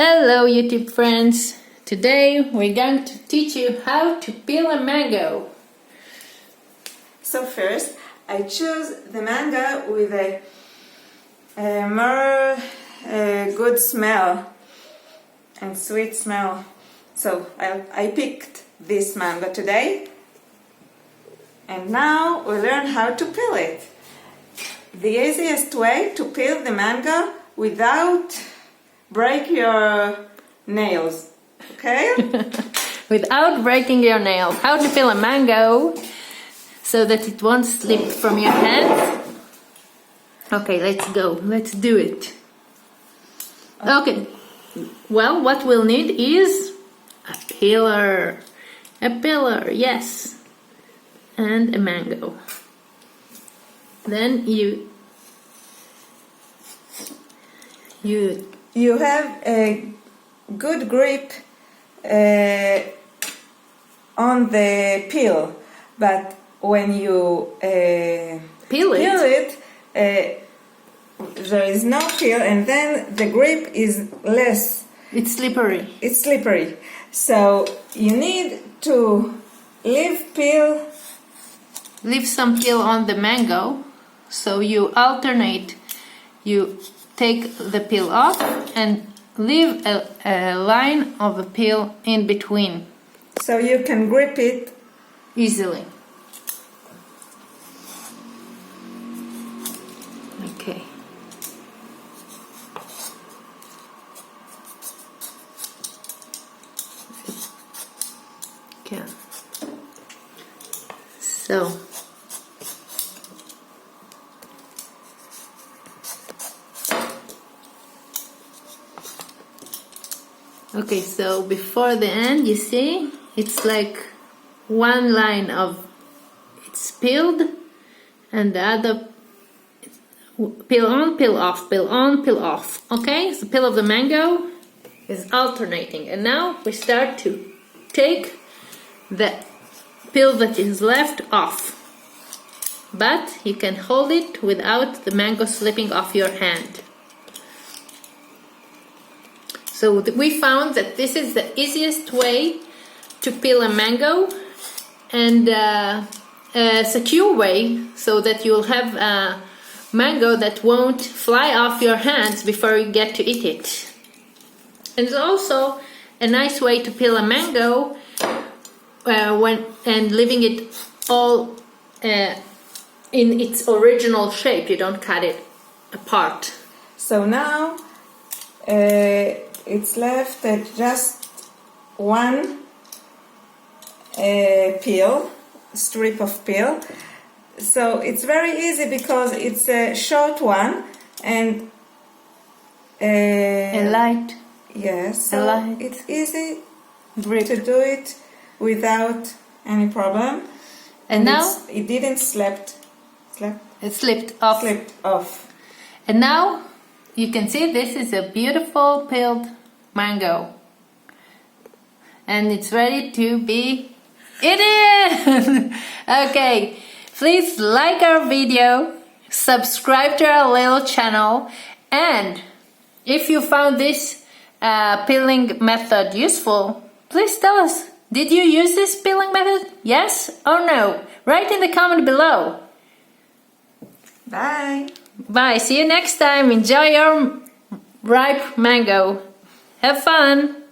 Hello YouTube friends! Today we're going to teach you how to peel a mango. So first I choose the mango with a more good smell and sweet smell. So I picked this mango today, and now we learn how to peel it. The easiest way to peel the mango without break your nails, okay? Without breaking your nails. How to peel a mango so that it won't slip from your hands. Okay, let's go. Let's do it. Okay. Well, what we'll need is a peeler. A peeler, yes. And a mango. Then you have a good grip on the peel, but when you peel it, there is no peel, and then the grip is less. It's slippery. It's slippery. So you need to leave some peel on the mango. So you alternate. You take the peel off and leave a line of the peel in between. So you can grip it easily. Okay. Okay. So okay, so before the end, you see, it's like one line of it's peeled, and the other peel on, peel off, peel on, peel off. Okay, so peel of the mango is alternating, and now we start to take the peel that is left off, but you can hold it without the mango slipping off your hand. So we found that this is the easiest way to peel a mango, and a secure way so that you'll have a mango that won't fly off your hands before you get to eat it. And it's also a nice way to peel a mango and leaving it all in its original shape. You don't cut it apart. So now it's left just one strip of peel. So it's very easy because it's a short one and a light. Yes, so it's easy grip to do it without any problem. And now it didn't slipped off. And now you can see this is a beautiful peeled mango, and it's ready to be eaten. Okay, please like our video, subscribe to our little channel, and if you found this peeling method useful, please tell us, did you use this peeling method? Yes or no? Write in the comment below. Bye. Bye. See you next time. Enjoy your ripe mango. Have fun.